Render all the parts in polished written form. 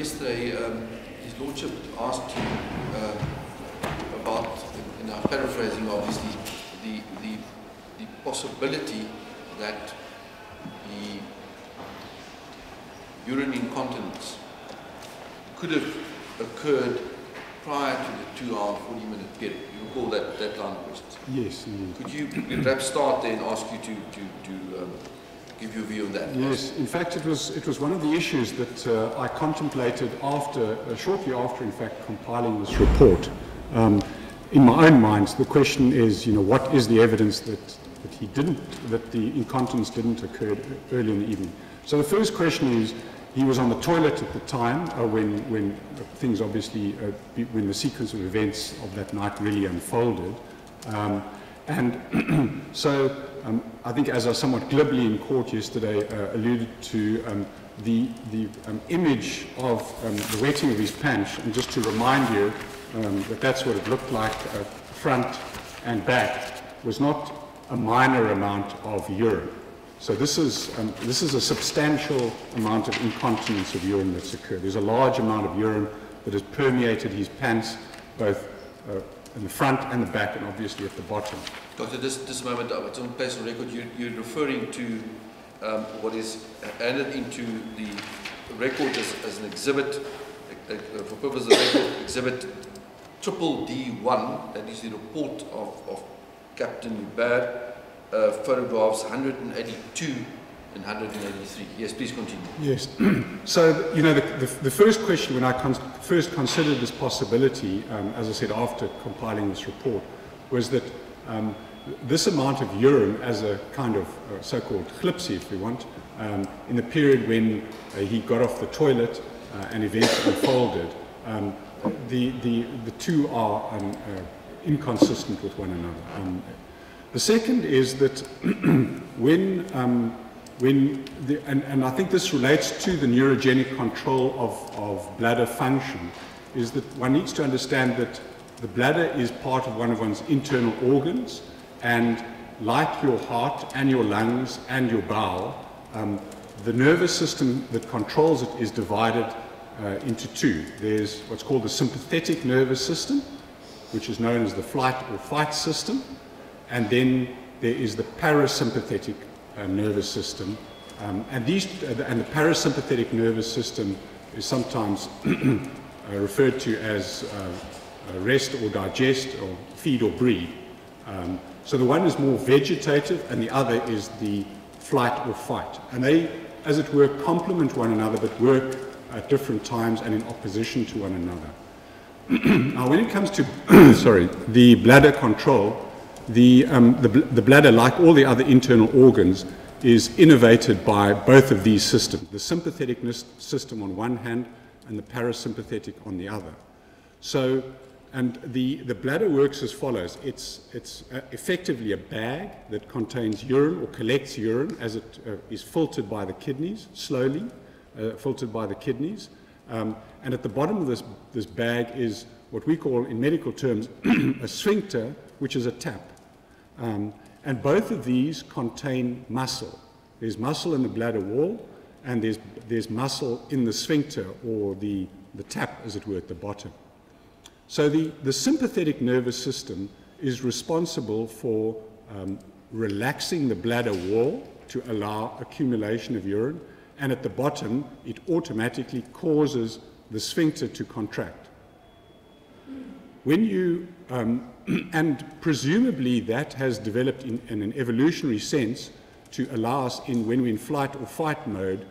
yesterday, His Lordship asked you about, in our paraphrasing obviously, the possibility that the urine incontinence could have occurred prior to the 2-hour, 40-minute period. You recall that line of questions? Yes, indeed. Could you perhaps start there and ask you to give your view on that? Yes, in fact, it was one of the issues that I contemplated after, shortly after, in fact, compiling this report. In my own mind, the question is, what is the evidence that the incontinence didn't occur early in the evening? So the first question is, he was on the toilet at the time when things obviously, when the sequence of events of that night really unfolded. And so I think, as I somewhat glibly in court yesterday alluded to, the image of the wetting of his pants, and just to remind you that that's what it looked like front and back, was not a minor amount of urine. So this is a substantial amount of incontinence of urine that's occurred. There's a large amount of urine that has permeated his pants, both in the front and the back, and obviously at the bottom. Doctor, this moment, it's on place on record, you're referring to what is added into the record as an exhibit, for purposes of record, exhibit D1, that is the report of Captain Hubert, photographs 182 and 183. Yes, please continue. Yes. So, the first question when I first considered this possibility, as I said, after compiling this report, was that this amount of urine, as a kind of so-called glipsie, if we want, in the period when he got off the toilet and events unfolded, the two are inconsistent with one another. The second is that and I think this relates to the neurogenic control of bladder function, is that one needs to understand that the bladder is part of one of one's internal organs, and like your heart and your lungs and your bowel, the nervous system that controls it is divided into two. There's what's called the sympathetic nervous system, which is known as the flight or fight system, and then there is the parasympathetic nervous system, and the parasympathetic nervous system is sometimes referred to as rest or digest or feed or breathe. So the one is more vegetative and the other is the flight or fight, and they, as it were, complement one another but work at different times and in opposition to one another. Now, when it comes to the bladder control, the bladder, like all the other internal organs, is innervated by both of these systems, the sympathetic system on one hand and the parasympathetic on the other. So, and the bladder works as follows. It's effectively a bag that contains urine or collects urine as it is filtered by the kidneys, slowly filtered by the kidneys. And at the bottom of this bag is what we call, in medical terms, a sphincter, which is a tap. And both of these contain muscle. There's muscle in the bladder wall, and there's muscle in the sphincter, or the tap, as it were, at the bottom. So the sympathetic nervous system is responsible for relaxing the bladder wall to allow accumulation of urine, and at the bottom it automatically causes the sphincter to contract. When you and presumably that has developed in an evolutionary sense to allow us, when we're in flight or fight mode,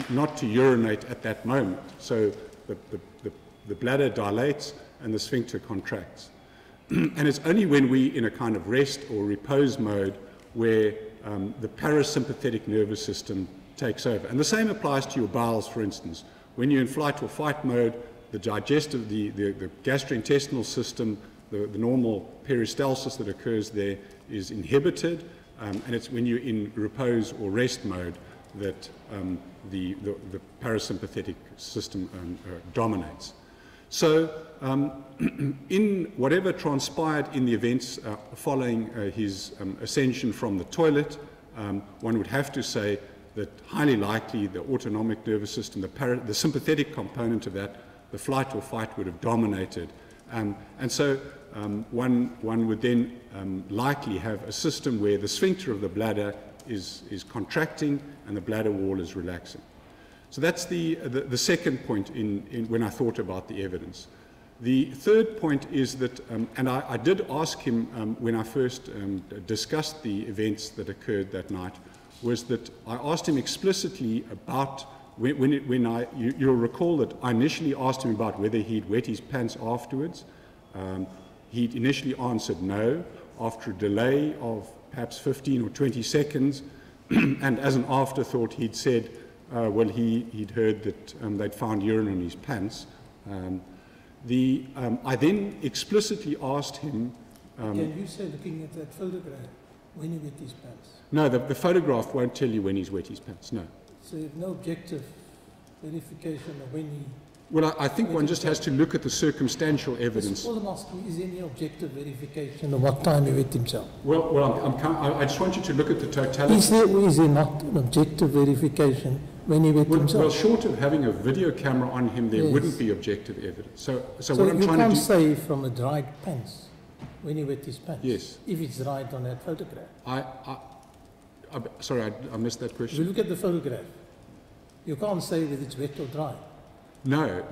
not to urinate at that moment. So the bladder dilates and the sphincter contracts. And it's only when we're in a kind of rest or repose mode where the parasympathetic nervous system takes over. And the same applies to your bowels, for instance. When you're in flight or fight mode, the digestive, the gastrointestinal system, the normal peristalsis that occurs there is inhibited, and it's when you're in repose or rest mode that the parasympathetic system dominates. So in whatever transpired in the events following his ascension from the toilet, one would have to say that highly likely the autonomic nervous system, the sympathetic component of that, the flight or fight would have dominated. And so one would then likely have a system where the sphincter of the bladder is contracting and the bladder wall is relaxing. So that's the second point when I thought about the evidence. The third point is that, and I did ask him when I first discussed the events that occurred that night, was that I asked him explicitly about, you'll recall that I initially asked him about whether he'd wet his pants afterwards. He initially answered no. After a delay of perhaps 15 or 20 seconds, and as an afterthought, he'd said, well, he'd heard that they'd found urine in his pants. I then explicitly asked him... Can you say, looking at that photograph, when he wet his pants? No, the photograph won't tell you when he's wet his pants, no. So you have no objective verification of when he... Well, I think one just has to look at the circumstantial evidence. All I'm asking, is there any objective verification of what time he wet himself? Well, I just want you to look at the totality. Is there not an objective verification when he wet himself? Well, short of having a video camera on him, there wouldn't be objective evidence. So what I'm trying to do... you can't say from a dried pants when he wet his pants? Yes. If it's dried on that photograph? Sorry, I missed that question. If you look at the photograph, you can't say whether it's wet or dry. No.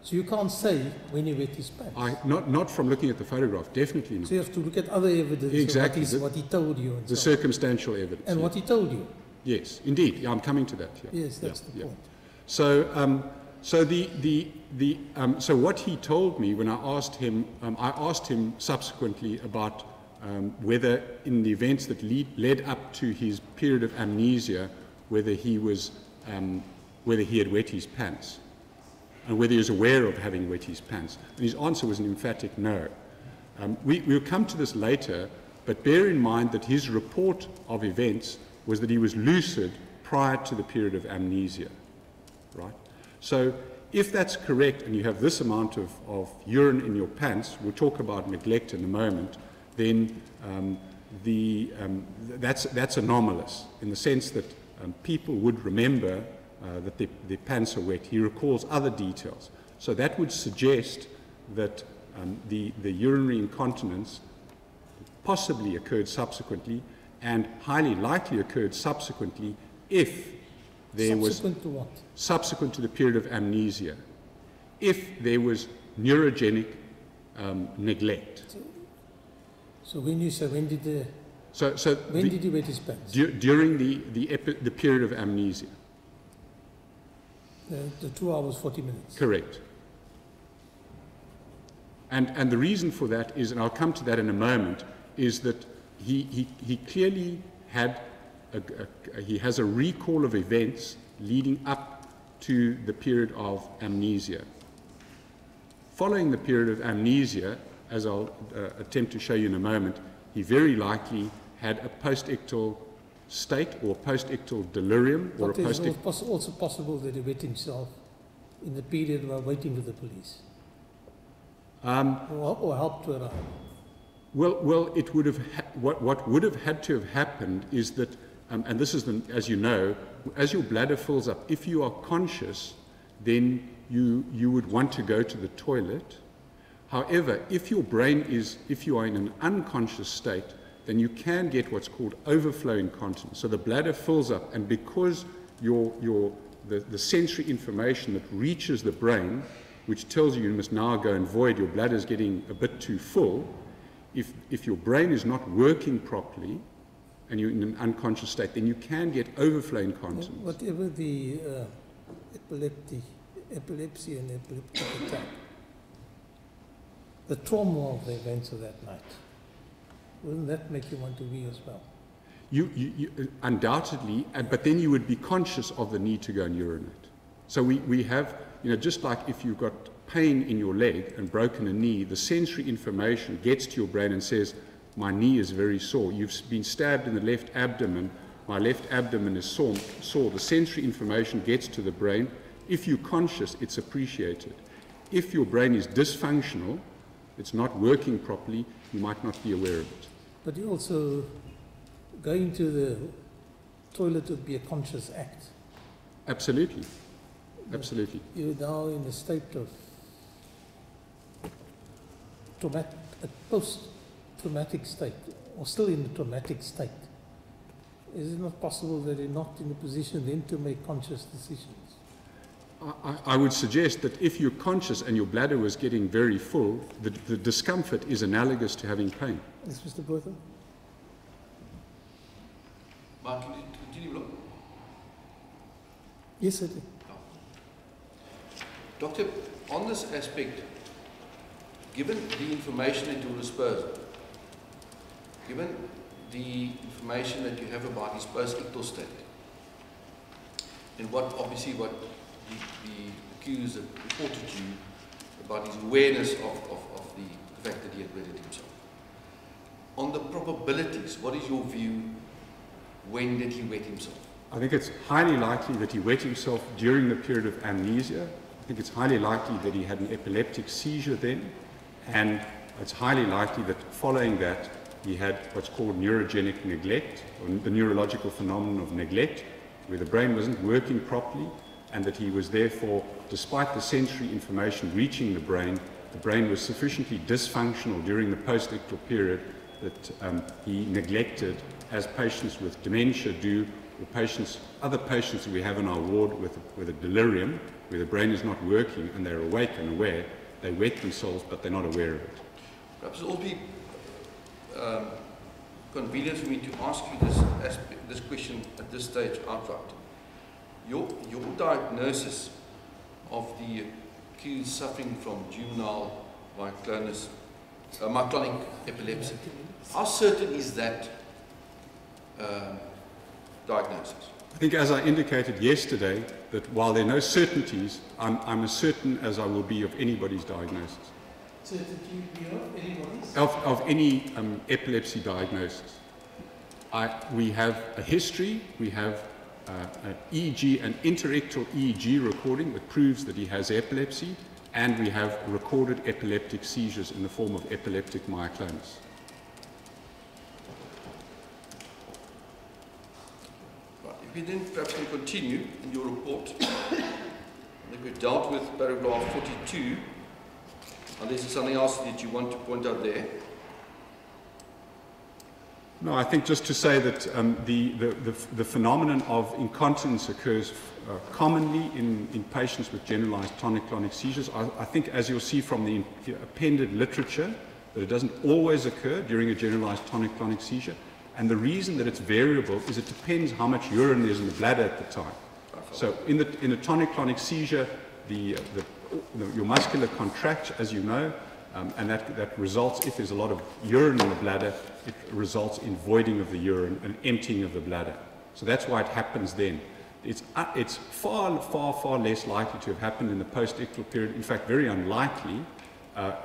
So you can't say when he wet his pants? Not from looking at the photograph, definitely not. So you have to look at other evidence, exactly. What he told you. And the circumstantial evidence. And what he told you. Yes, indeed. Yeah, I'm coming to that. Yeah. Yes, that's the point. So, so what he told me when I asked him subsequently about whether in the events that led up to his period of amnesia, whether he had wet his pants, and whether he was aware of having wet his pants. And his answer was an emphatic no. We'll come to this later, but bear in mind that his report of events was that he was lucid prior to the period of amnesia, right? So if that's correct and you have this amount of urine in your pants, we'll talk about neglect in a moment, then that's anomalous in the sense that people would remember that their pants are wet. He recalls other details. So that would suggest that the urinary incontinence possibly occurred subsequently and highly likely occurred subsequently if there was... Subsequent to what? Subsequent to the period of amnesia. If there was neurogenic neglect. So when you say, when did he wet his pants? During the period of amnesia. The 2 hours, 40 minutes. Correct. And the reason for that is, and I'll come to that in a moment, is that he clearly had he has a recall of events leading up to the period of amnesia. Following the period of amnesia, as I'll attempt to show you in a moment, he very likely had a post-ictal state or post-ictal delirium. But it's also possible that he wet himself in the period while waiting for the police. Or helped to arrive. Well, it would have what would have had to have happened is that, and this is, as you know, as your bladder fills up, if you are conscious, then you would want to go to the toilet. However, if you are in an unconscious state, then you can get what's called overflow incontinence. So the bladder fills up, and because the sensory information that reaches the brain, which tells you must now go and void, your bladder is getting a bit too full. If your brain is not working properly and you're in an unconscious state, then you can get overflow incontinence. Whatever the epilepsy and epileptic attack, the trauma of the events of that night, wouldn't that make you want to wee as well? You undoubtedly, but then you would be conscious of the need to go and urinate. So we have, just like if you've got pain in your leg and broken a knee, the sensory information gets to your brain and says, my knee is very sore. You've been stabbed in the left abdomen. My left abdomen is sore. The sensory information gets to the brain. If you're conscious, it's appreciated. If your brain is dysfunctional, it's not working properly, you might not be aware of it. But you also, going to toilet would be a conscious act. Absolutely. Absolutely. You're now in a state of a post-traumatic state, or still in a traumatic state. Is it not possible that you're not in a position then to make conscious decisions? I would suggest that if you're conscious and your bladder was getting very full, the discomfort is analogous to having pain. Yes, Mr. Botha? Mark, can you continue, Lord? Yes, certainly. Doctor, on this aspect, given the information at your disposal, given the information that you have about his post-ictal state, and what the accused reported to you about his awareness of the fact that he had wetted himself. On the probabilities, what is your view? When did he wet himself? I think it's highly likely that he wet himself during the period of amnesia. I think it's highly likely that he had an epileptic seizure then, and it's highly likely that following that he had what's called neurogenic neglect, or the neurological phenomenon of neglect, where the brain wasn't working properly, and that he was therefore, despite the sensory information reaching the brain was sufficiently dysfunctional during the post-ictal period that he neglected, as patients with dementia do, or other patients that we have in our ward with a delirium, where the brain is not working and they're awake and aware, they wet themselves but they're not aware of it. Perhaps it will be convenient for me to ask you this question at this stage outright. Your diagnosis of the accused suffering from juvenile myoclonic epilepsy, how certain is that diagnosis? I think, as I indicated yesterday, that while there are no certainties, I'm as certain as I will be of anybody's diagnosis. Certainty of anybody's? Of any epilepsy diagnosis. We have a history, we have an EEG, an interictal EEG recording that proves that he has epilepsy, and we have recorded epileptic seizures in the form of epileptic myoclonus. Right. If we then perhaps can continue in your report, I think we've dealt with paragraph 42, unless there's something else that you want to point out there. No, I think just to say that the phenomenon of incontinence occurs commonly in patients with generalized tonic-clonic seizures. I think, as you'll see from the appended literature, that it doesn't always occur during a generalized tonic-clonic seizure. And the reason that it's variable is it depends how much urine there's in the bladder at the time. So in a tonic-clonic seizure, your muscular contracts, as you know, and that results, if there's a lot of urine in the bladder, it results in voiding of the urine and emptying of the bladder. So that's why it happens then. It's far, far, far less likely to have happened in the post-ictal period. In fact, very unlikely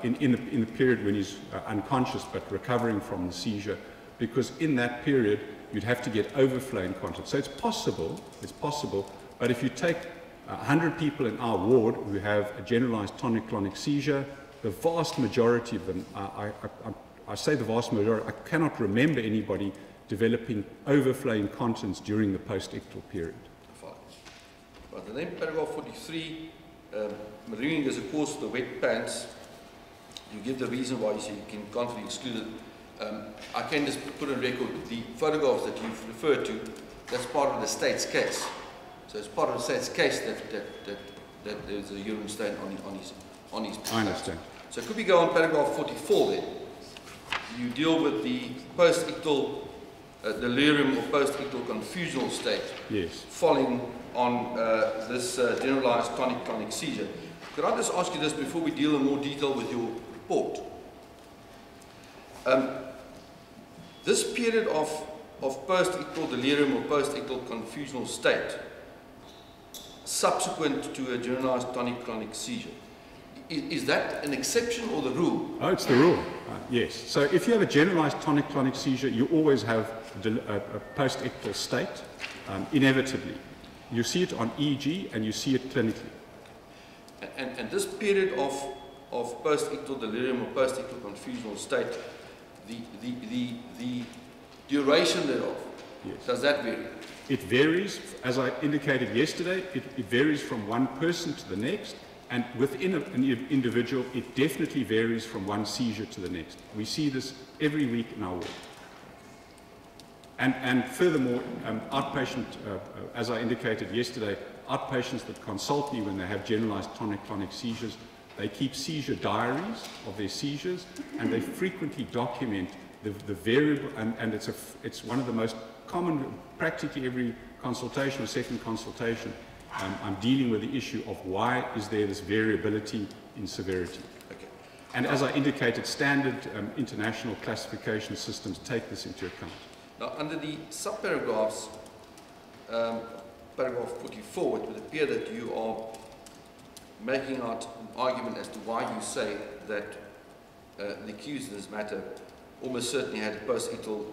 in the period when he's unconscious but recovering from the seizure, because in that period you'd have to get overflow incontinence. So it's possible, but if you take 100 people in our ward who have a generalized tonic-clonic seizure, the vast majority of them, I say the vast majority, I cannot remember anybody developing overflow incontinence during the post-ictal period. Fine. Right, and then paragraph 43, maroonings as a cause of the wet pants. You give the reason why you say you can't be excluded. I can just put on record the photographs that you've referred to, that's part of the state's case. So it's part of the state's case that there's a urine stain on his I understand. So could we go on paragraph 44 then? You deal with the post-ictal delirium or post-ictal confusional state. Yes. Following on this generalized tonic-clonic seizure. Could I just ask you this before we deal in more detail with your report? This period of post-ictal delirium or post-ictal confusional state, subsequent to a generalized tonic-clonic seizure, is that an exception or the rule? Oh, it's the rule, yes. So if you have a generalized tonic-clonic seizure, you always have a post-ictal state, inevitably. You see it on EEG and you see it clinically. And this period of post-ictal delirium or post-ictal confusional state, the duration thereof, yes. Does that vary? It varies, as I indicated yesterday, it varies from one person to the next, and within an individual, it definitely varies from one seizure to the next. We see this every week in our work. And furthermore, outpatient, as I indicated yesterday, outpatients that consult me when they have generalized tonic-clonic seizures, they keep seizure diaries of their seizures, and they frequently document the variable, and it's one of the most common, practically every consultation or second consultation, I'm dealing with the issue of why is there this variability in severity. Okay. And as I indicated, standard international classification systems take this into account. Now, under the subparagraphs, paragraph 44, it would appear that you are making out an argument as to why you say that the accused in this matter almost certainly had a post-ictal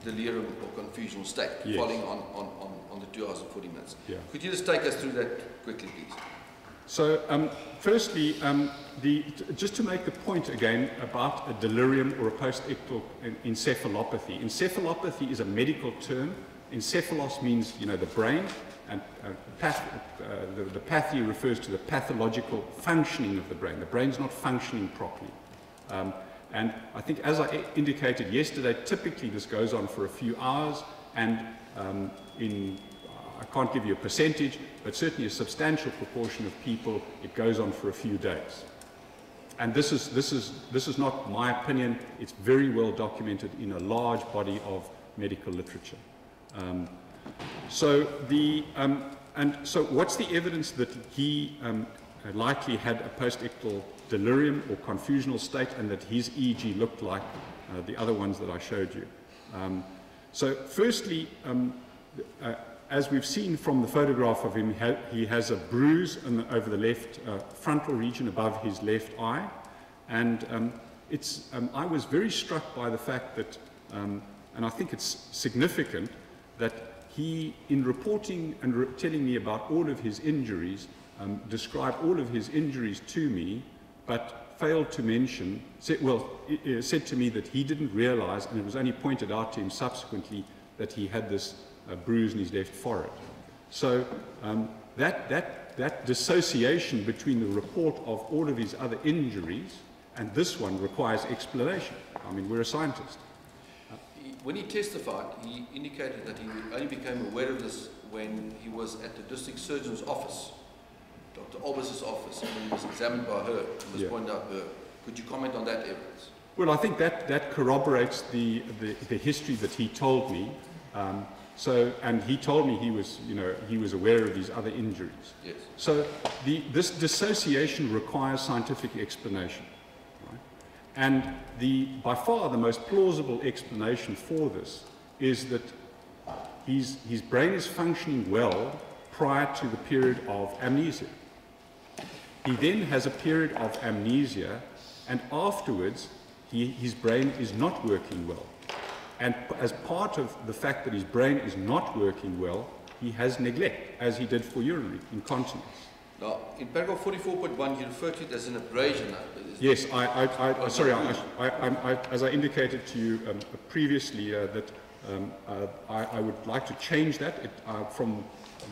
delirium or confusional state, yes, following on the 2 hours and 40 minutes. Yeah. Could you just take us through that quickly, please? So, firstly, just to make the point again about a delirium or a post-ictal encephalopathy. Encephalopathy is a medical term. Encephalos means, you know, the brain, and the pathy refers to the pathological functioning of the brain. The brain's not functioning properly. And I think, as I indicated yesterday, typically this goes on for a few hours, and I can't give you a percentage, but certainly a substantial proportion of people, it goes on for a few days. And this is not my opinion. It's very well documented in a large body of medical literature. So what's the evidence that he likely had a post-ictal delirium or confusional state, and that his EEG looked like the other ones that I showed you? So firstly, as we've seen from the photograph of him, he has a bruise over the left frontal region above his left eye, and I was very struck by the fact that, and I think it's significant, that he, in reporting and telling me about all of his injuries, described all of his injuries to me, but failed to mention, said to me that he didn't realize, and it was only pointed out to him subsequently, that he had this bruise in his left forehead. So that dissociation between the report of all of his other injuries and this one requires explanation. I mean, we're a scientist. When he testified, he indicated that he only became aware of this when he was at the district surgeon's office, Dr. Albus's office, and when he was examined by her and was pointed out to her. Could you comment on that evidence? Well, I think that corroborates the history that he told me. And he told me he was aware of these other injuries. Yes. So this dissociation requires scientific explanation. Right? And by far the most plausible explanation for this is that his brain is functioning well prior to the period of amnesia. He then has a period of amnesia, and afterwards his brain is not working well. And as part of the fact that his brain is not working well, he has neglect, as he did for urinary incontinence. Now, in paragraph 44.1, you refer to it as an abrasion. Yes, as I indicated to you previously, that I would like to change that. From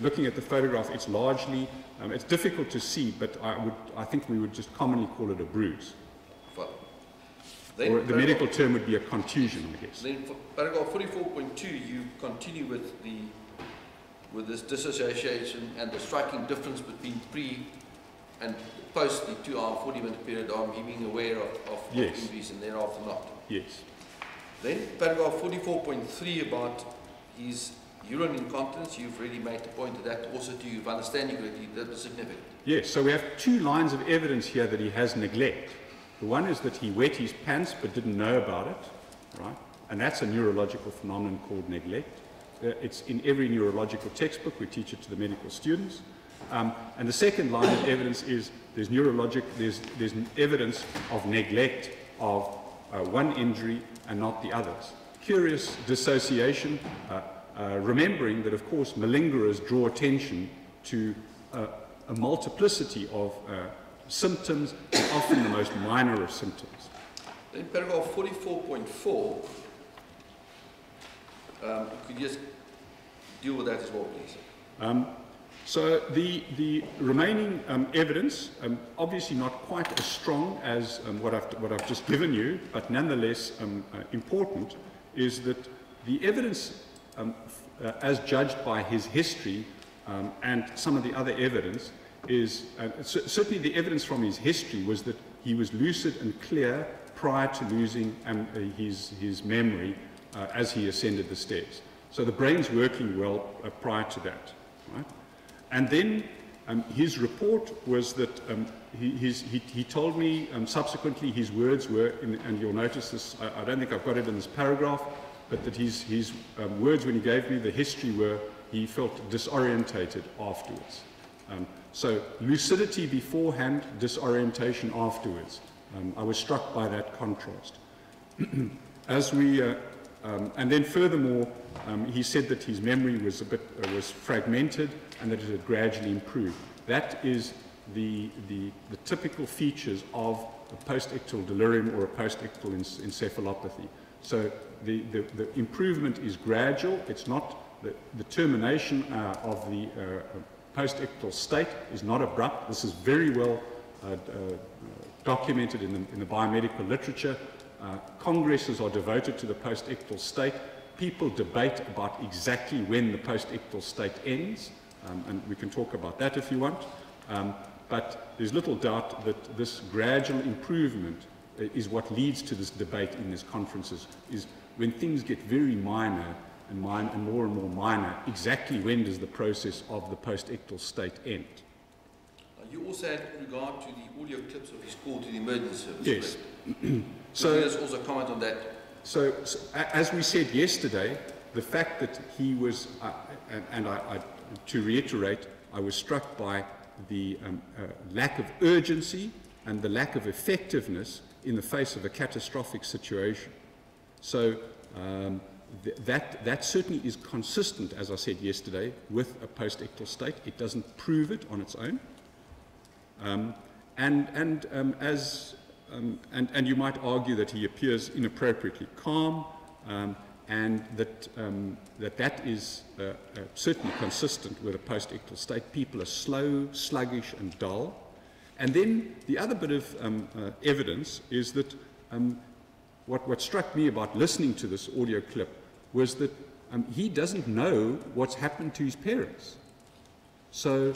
looking at the photograph, it's largely, it's difficult to see, but I think we would just commonly call it a bruise. Or the medical term would be a contusion, I guess. Then for paragraph 44.2, you continue with this dissociation and the striking difference between pre and post the 2 hour 40-minute period of him being aware of yes, injuries and thereafter not. Yes. Then paragraph 44.3 about his urine incontinence, you've already made the point that also to you, if I understand you correctly, that was significant. Yes, so we have two lines of evidence here that he has neglect. The one is that he wet his pants but didn't know about it, right? And that's a neurological phenomenon called neglect. It's in every neurological textbook. We teach it to the medical students. And the second line of evidence is there's evidence of neglect of one injury and not the others. Curious dissociation, remembering that, of course, malingerers draw attention to a multiplicity of symptoms, and often the most minor of symptoms. In paragraph 44.4, could you just deal with that as well, please. So the remaining evidence, obviously not quite as strong as what I've just given you, but nonetheless important, is that the evidence as judged by his history and some of the other evidence is, certainly the evidence from his history was that he was lucid and clear prior to losing his memory as he ascended the stairs. So the brain's working well prior to that, right? And then his report was that he told me subsequently his words were, and you'll notice this, I don't think I've got it in this paragraph, but that his words when he gave me the history were he felt disorientated afterwards. So lucidity beforehand, disorientation afterwards. I was struck by that contrast. As we, and then furthermore, he said that his memory was was fragmented and that it had gradually improved. That is the typical features of a post-ictal delirium or a post-ictal encephalopathy. So the improvement is gradual. It's not the termination of the post-ictal state is not abrupt. This is very well documented in the biomedical literature. Congresses are devoted to the post-ictal state. People debate about exactly when the post-ictal state ends, and we can talk about that if you want. But there's little doubt that this gradual improvement is what leads to this debate in these conferences, is when things get very minor and more and more minor, exactly when does the process of the post-ictal state end? You also had regard to the audio clips of his call to the emergency service. Yes. So let us also comment on that. So as we said yesterday, the fact that he was, and to reiterate, I was struck by the lack of urgency and the lack of effectiveness in the face of a catastrophic situation. So that certainly is consistent, as I said yesterday, with a post-ictal state. It doesn't prove it on its own. And you might argue that he appears inappropriately calm, and that is certainly consistent with a post-ictal state. People are slow, sluggish, and dull. And then the other bit of evidence is that what struck me about listening to this audio clip was that he doesn't know what's happened to his parents. So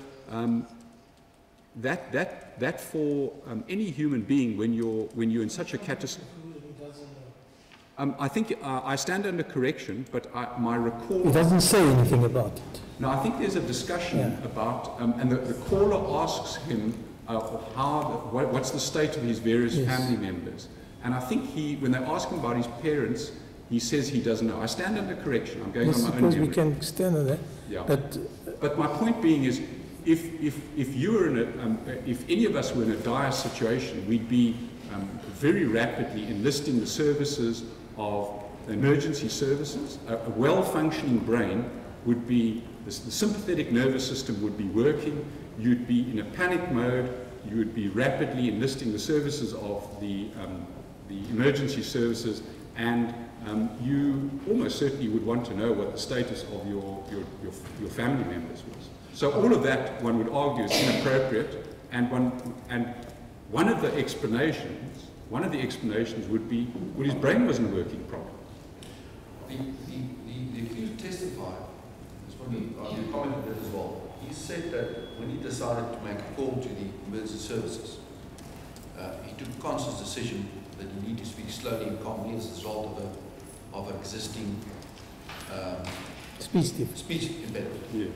that for any human being, when you're in such a catastrophe, I think I stand under correction, but my recall. It doesn't say anything about it. No, I think there's a discussion about, and the caller asks him what's the state of his various family members, and I think when they ask him about his parents, he says he doesn't know. I stand under correction. I'm going on my own memory. Suppose we can stand on that. Yeah. But my point being is, if you were if any of us were in a dire situation, we'd be very rapidly enlisting the services of emergency services. A well-functioning brain would be, the sympathetic nervous system would be working. You'd be in a panic mode. You would be rapidly enlisting the services of the emergency services, and you almost certainly would want to know what the status of your family members was. So all of that, one would argue, is inappropriate, and one of the explanations would be, well, his brain wasn't working properly. The accused testified, you commented that as well. He said that when he decided to make a call to the emergency services, he took a conscious decision that he needed to speak slowly and calmly as a result of an existing speech impediment. Yes.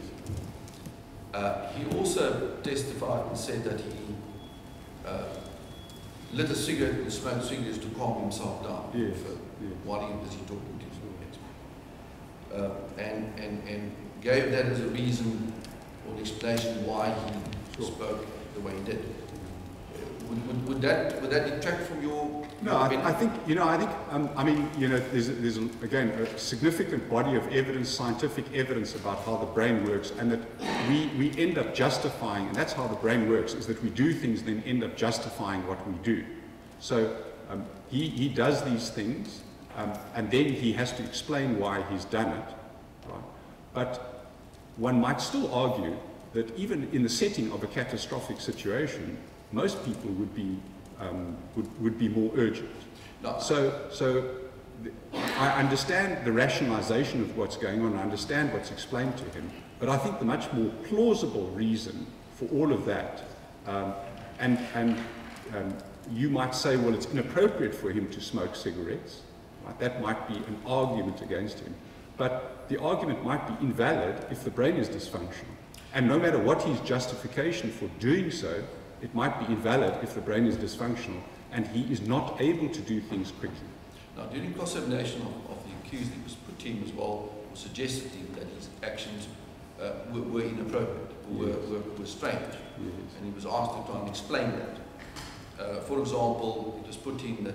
He also testified and said that he lit a cigarette and smoked cigarettes to calm himself down. Yes. While he was busy talking to his parents. And gave that as a reason or an explanation why he spoke the way he did. Would that detract from your? No, I think there's again a significant body of evidence, scientific evidence about how the brain works, and that we end up justifying, and that's how the brain works, is that we do things then end up justifying what we do. So he does these things, and then he has to explain why he's done it. Right? But one might still argue that even in the setting of a catastrophic situation, most people would be more urgent. No. I understand the rationalization of what's going on, I understand what's explained to him, but I think the much more plausible reason for all of that, you might say, well, it's inappropriate for him to smoke cigarettes. Right? That might be an argument against him. But the argument might be invalid if the brain is dysfunctional. And no matter what his justification for doing so, it might be invalid if the brain is dysfunctional and he is not able to do things quickly. Now, during cross-examination of the accused, it was put to him as well, or suggested to him that his actions were inappropriate, or were strange. Yes. And he was asked to try and explain that. For example, it was put to him that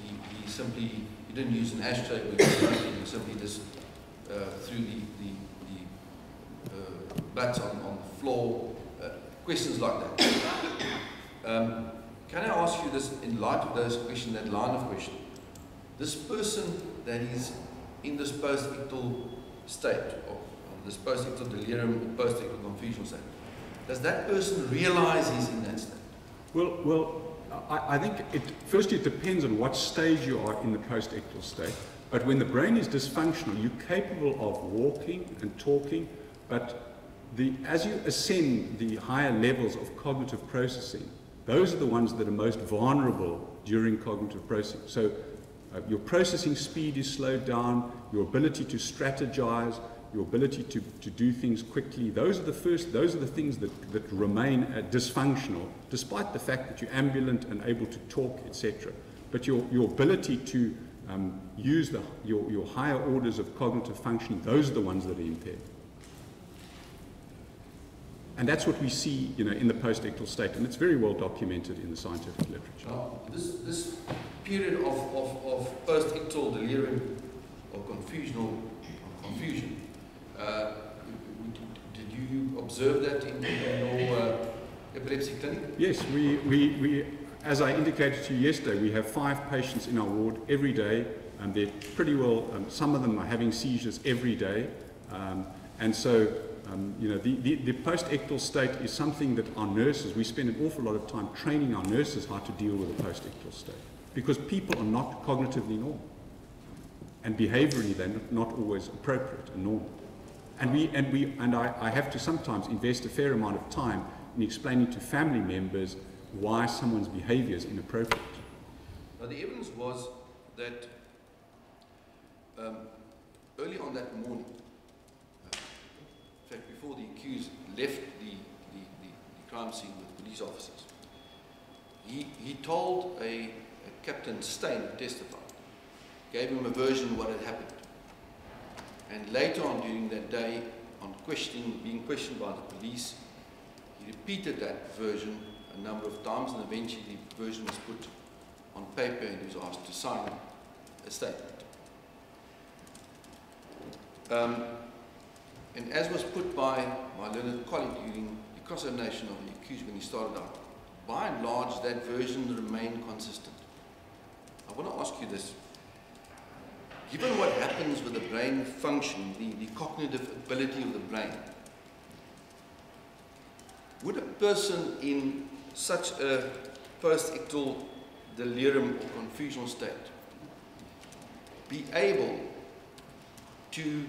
he didn't use an ashtray, he simply just threw the butts on the floor, questions like that. Can I ask you this, in light of those questions, that line of question, this person that is in this post-ictal state, or this post-ictal delirium, post-ictal confusional state, does that person realize he's in that state? Well, I think firstly it depends on what stage you are in the post-ictal state, but when the brain is dysfunctional, you're capable of walking and talking, but as you ascend the higher levels of cognitive processing, those are the ones that are most vulnerable during cognitive processing. So your processing speed is slowed down, your ability to strategize, your ability to do things quickly, those are the things that remain dysfunctional, despite the fact that you're ambulant and able to talk, etc. But your ability to use your higher orders of cognitive functioning, those are the ones that are impaired. And that's what we see, in the post-ictal state, and it's very well documented in the scientific literature. Now, this period of post-ictal delirium or confusion, did you observe that in your epilepsy clinic? Yes, we, as I indicated to you yesterday, we have 5 patients in our ward every day, and they're pretty well, some of them are having seizures every day, and so the post-ictal state is something that our nurses, we spend an awful lot of time training our nurses how to deal with a post-ictal state, because people are not cognitively normal, and behaviorally they're not always appropriate and normal. And I have to sometimes invest a fair amount of time in explaining to family members why someone's behavior is inappropriate. Now, the evidence was that early on that morning, in fact, before the accused left the crime scene with police officers, he told a Captain Stein, who testified, gave him a version of what had happened. And later on during that day, on being questioned by the police, he repeated that version a number of times, and eventually the version was put on paper and he was asked to sign a statement. And as was put by my learned colleague during the cross-examination of the accused when he started out, by and large that version remained consistent. I want to ask you this. Given what happens with the brain function, the cognitive ability of the brain, would a person in such a post-ictal delirium or confusional state be able to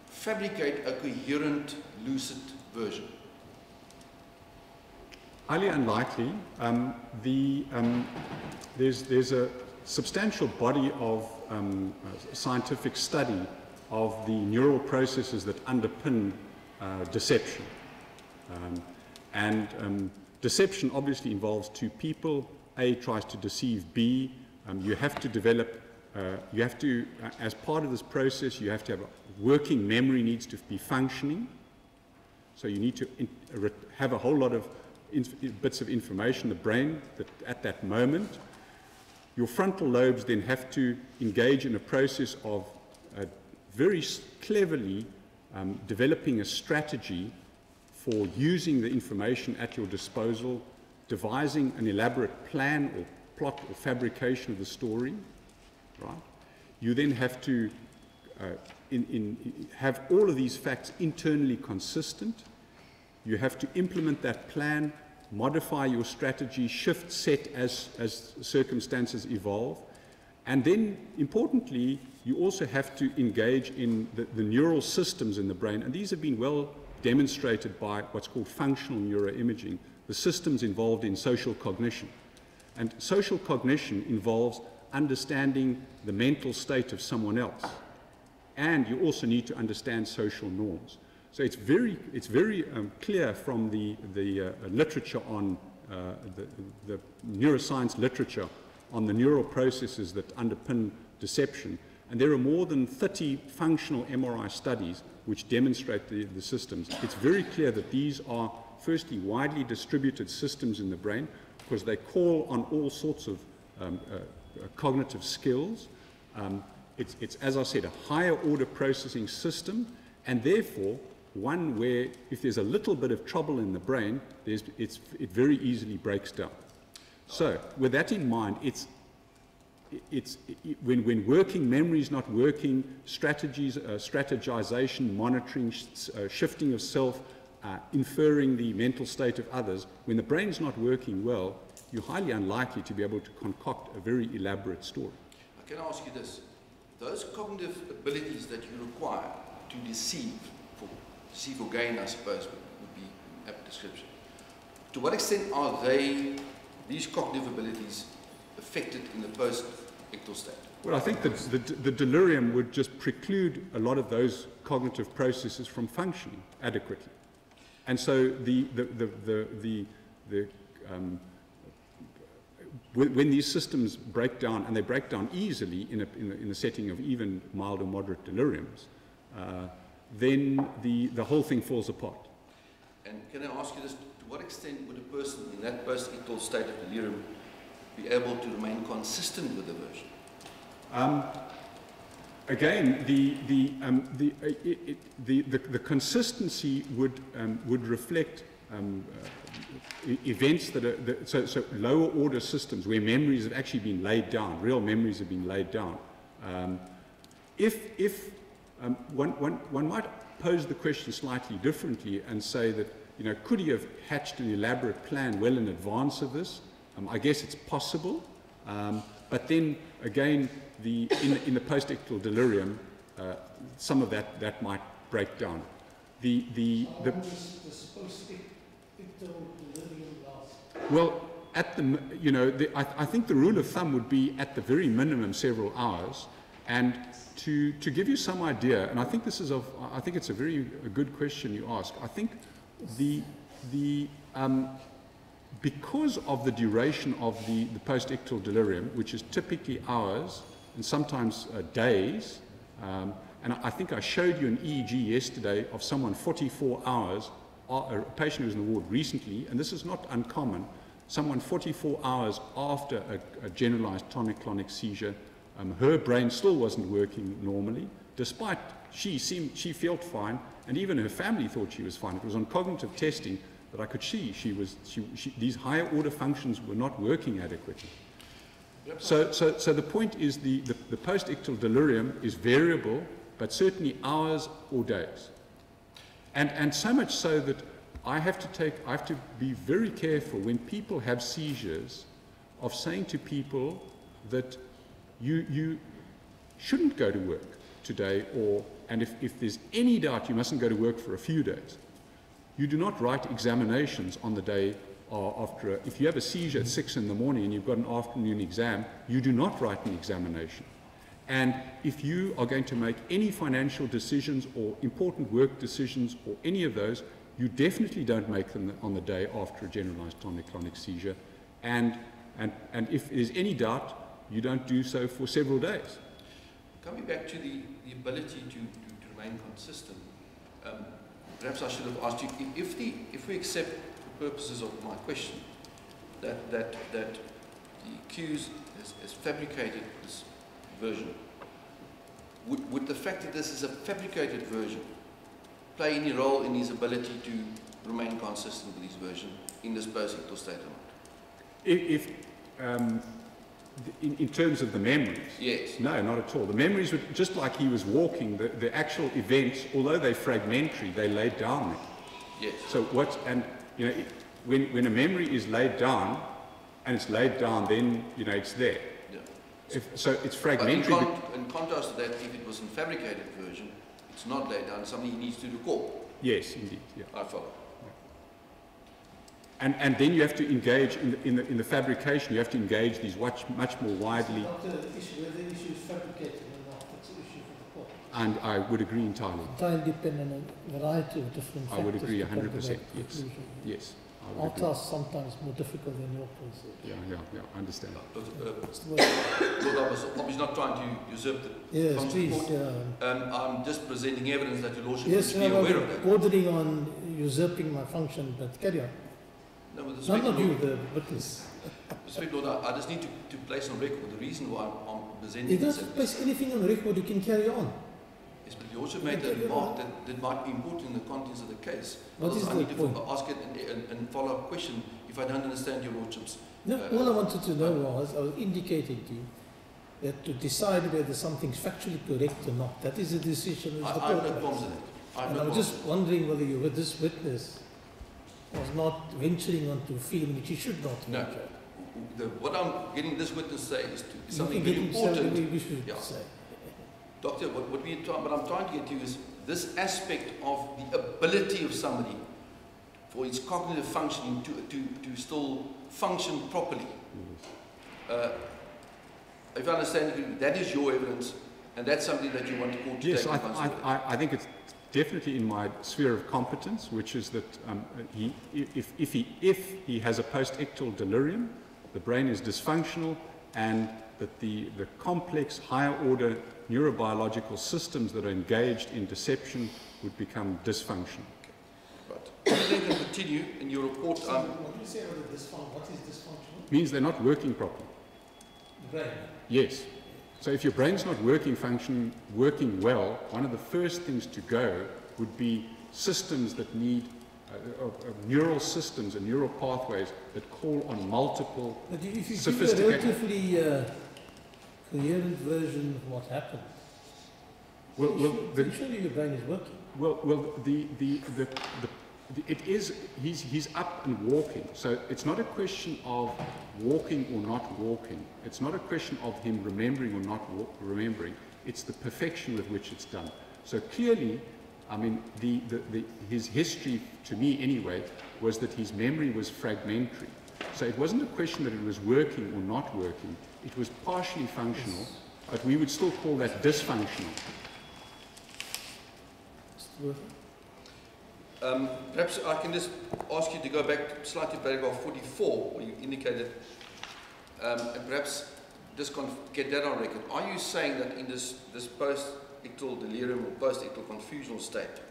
fabricate a coherent, lucid version? Highly unlikely. There's a substantial body of scientific study of the neural processes that underpin deception. Deception obviously involves 2 people. A tries to deceive B. You have to develop, as part of this process, you have to have working memory needs to be functioning. So you need to have a whole lot of bits of information in the brain at that moment. Your frontal lobes then have to engage in a process of very cleverly developing a strategy for using the information at your disposal, devising an elaborate plan or plot or fabrication of the story, right? You then have to have all of these facts internally consistent. You have to implement that plan, modify your strategy, shift set as circumstances evolve. And then, importantly, you also have to engage in the neural systems in the brain, and these have been well demonstrated by what's called functional neuroimaging, the systems involved in social cognition. And social cognition involves understanding the mental state of someone else. And you also need to understand social norms. So it's very clear from the literature on the neuroscience literature on the neural processes that underpin deception. And there are more than 30 functional MRI studies which demonstrate the systems. It's very clear that these are, firstly, widely distributed systems in the brain because they call on all sorts of cognitive skills. It's, as I said, a higher order processing system, and therefore one where if there's a little bit of trouble in the brain, it very easily breaks down. So with that in mind, when working, memory is not working, strategies, strategization, monitoring, shifting of self, inferring the mental state of others, when the brain's not working well, you're highly unlikely to be able to concoct a very elaborate story. I can ask you this. Those cognitive abilities that you require to deceive or gain, I suppose, would be an apt description. To what extent are these cognitive abilities affected in the post-ictal state? Well, I think that the delirium would just preclude a lot of those cognitive processes from functioning adequately. And so when these systems break down, and they break down easily in the setting of even mild or moderate deliriums, then the whole thing falls apart. And can I ask you this, to what extent would a person in that post-ictal state of delirium be able to remain consistent with aversion? Again, the consistency would reflect events that are so lower order systems where memories have actually been laid down, real memories have been laid down. One might pose the question slightly differently and say that, could he have hatched an elaborate plan well in advance of this? I guess it's possible, but then again, in the post-ictal delirium, some of that might break down. Well, I think the rule of thumb would be at the very minimum several hours, and to give you some idea, and I think it's a very good question you ask. I think because of the duration of the post-ictal delirium, which is typically hours and sometimes days, and I think I showed you an EEG yesterday of someone 44 hours, a patient who was in the ward recently, and this is not uncommon, someone 44 hours after a generalized tonic-clonic seizure, her brain still wasn't working normally, despite she felt fine, and even her family thought she was fine. It was on cognitive testing that I could see these higher order functions were not working adequately. So the point is the post-ictal delirium is variable, but certainly hours or days. And so much so that I have to be very careful when people have seizures of saying to people that you shouldn't go to work today, and if there's any doubt, you mustn't go to work for a few days. You do not write examinations on the day after. If you have a seizure at 6 in the morning and you've got an afternoon exam, you do not write an examination. And if you are going to make any financial decisions or important work decisions or any of those, you definitely don't make them on the day after a generalized tonic-clonic seizure. And if there's any doubt, you don't do so for several days. Coming back to the ability to remain consistent, perhaps I should have asked you, if we accept for purposes of my question that the accused has fabricated this version, would the fact that this is a fabricated version play any role in his ability to remain consistent with his version in this post-ictal state or not? If in terms of the memories? Yes. No, not at all. The memories were just like he was walking. The actual events, although they're fragmentary, they laid down there. Yes. So and when a memory is laid down, and it's laid down, then it's there. Yeah. So it's fragmentary. But in contrast to that, if it was a fabricated version, it's not laid down. Somebody needs to recall. Yes, indeed. Yeah. I follow. And then you have to engage in the fabrication. You have to engage these much more widely. Not the issue, whether the issue is fabricated or not. It's an issue for the court. And I would agree entirely. Entirely depend on a variety of different factors. I would agree to come to 100%. that Yes. conclusion. Yes. I would Our agree. task sometimes more difficult than your case. Yeah. I understand. It's the way- Well, I was obviously not trying to usurp the Yes, function of please. the court. I'm just presenting evidence that your lordship Yes, should be aware of that. bordering on usurping my function, but carry on. No, with Not, respect, not Lord, you, the witness. respect, Lord, I just need to place on record the reason why I'm presenting You this. don't place anything on record, you can carry on. Yes, but you also made a remark that might be important in the contents of the case. What is I the need point? to ask it and follow-up question if I don't understand your lordship's. No, all I wanted to know was, I was indicating to you, that to decide whether something's factually correct or not, that is a decision of the I have court no makes. problems with it. I have And no I was problems. just wondering whether you, with this witness, was not venturing onto a field which he should not No. venture. What I'm getting this witness say is You something can get very himself the way important. we should Yeah. say. Doctor, what I'm trying to get to is this aspect of the ability of somebody for its cognitive functioning to still function properly. If I understand it, that is your evidence, and that's something that you want the court to Yes, take into consideration. I think it's definitely in my sphere of competence, which is that if he has a post-ictal delirium, the brain is dysfunctional, and that the complex higher order neurobiological systems that are engaged in deception would become dysfunctional. Right. And then can continue in your report. So, what do you say about what is dysfunctional? Means they're not working properly. The brain. Yes. So if your brain's not working well, one of the first things to go would be systems that need neural systems and neural pathways that call on multiple But if you give a sophisticated. relatively coherent version of what happened, surely your brain is working. It is. He's up and walking. So it's not a question of walking or not walking. It's not a question of him remembering or not remembering. It's the perfection with which it's done. So clearly, I mean, his history, to me anyway, was that his memory was fragmentary. So it wasn't a question that it was working or not working. It was partially functional, but we would still call that dysfunctional. Perhaps I can just ask you to go back slightly to paragraph 44, where you indicated, and perhaps just get that on record. Are you saying that in this post-ictal delirium or post-ictal confusional state,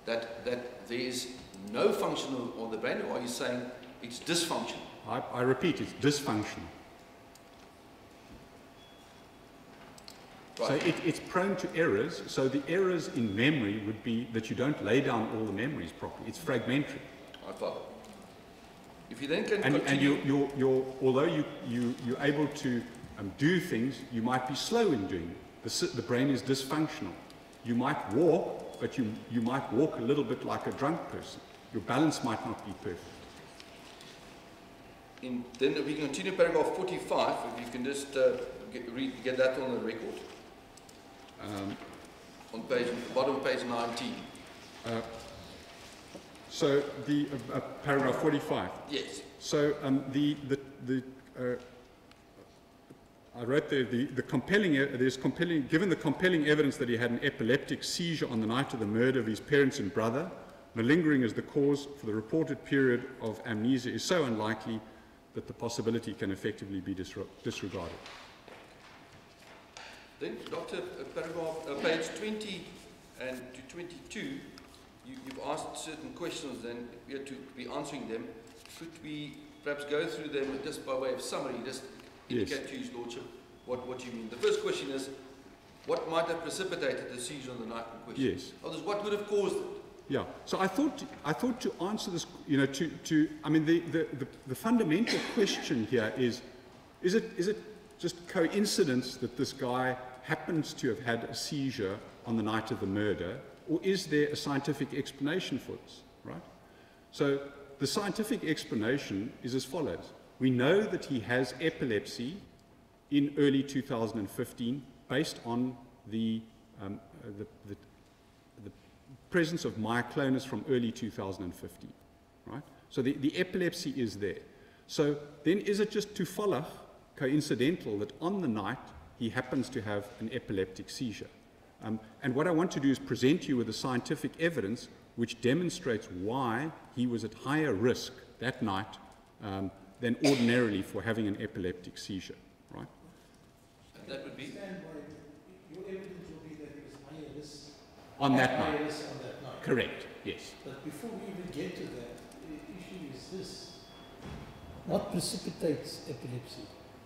that there is no function of the brain, or are you saying it's dysfunctional? I repeat, it's dysfunctional. Right. So it's prone to errors. So the errors in memory would be that you don't lay down all the memories properly. It's fragmentary. I follow. If you then can And continue, although you're able to do things, you might be slow in doing it. The brain is dysfunctional. You might walk, but you might walk a little bit like a drunk person. Your balance might not be perfect. then if we continue paragraph 45, if you can just get that on the record. On bottom of page 19. So the paragraph 45. Yes. So I wrote there given the compelling evidence that he had an epileptic seizure on the night of the murder of his parents and brother, malingering as the cause for the reported period of amnesia is so unlikely that the possibility can effectively be disregarded. Then, Doctor, page 20 and to 22, you've asked certain questions, and we are to be answering them. Should we perhaps go through them just by way of summary, just indicate to His Lordship what you mean? The first question is, what might have precipitated the seizure on the night in question? Yes. Others, what would have caused it? Yeah. So I thought to answer this, I mean, the fundamental question here is it just coincidence that this guy happens to have had a seizure on the night of the murder, or is there a scientific explanation for this, right? So the scientific explanation is as follows. We know that he has epilepsy in early 2015 based on the presence of myoclonus from early 2015, right? So the epilepsy is there. So then is it just toevallig, coincidental, that on the night he happens to have an epileptic seizure? And what I want to do is present you with the scientific evidence which demonstrates why he was at higher risk that night than ordinarily for having an epileptic seizure, right? And that would be? Your evidence will be that he was higher risk on that higher night. risk on that night. Correct, yes. But before we even get to that, the issue is this. What precipitates epilepsy?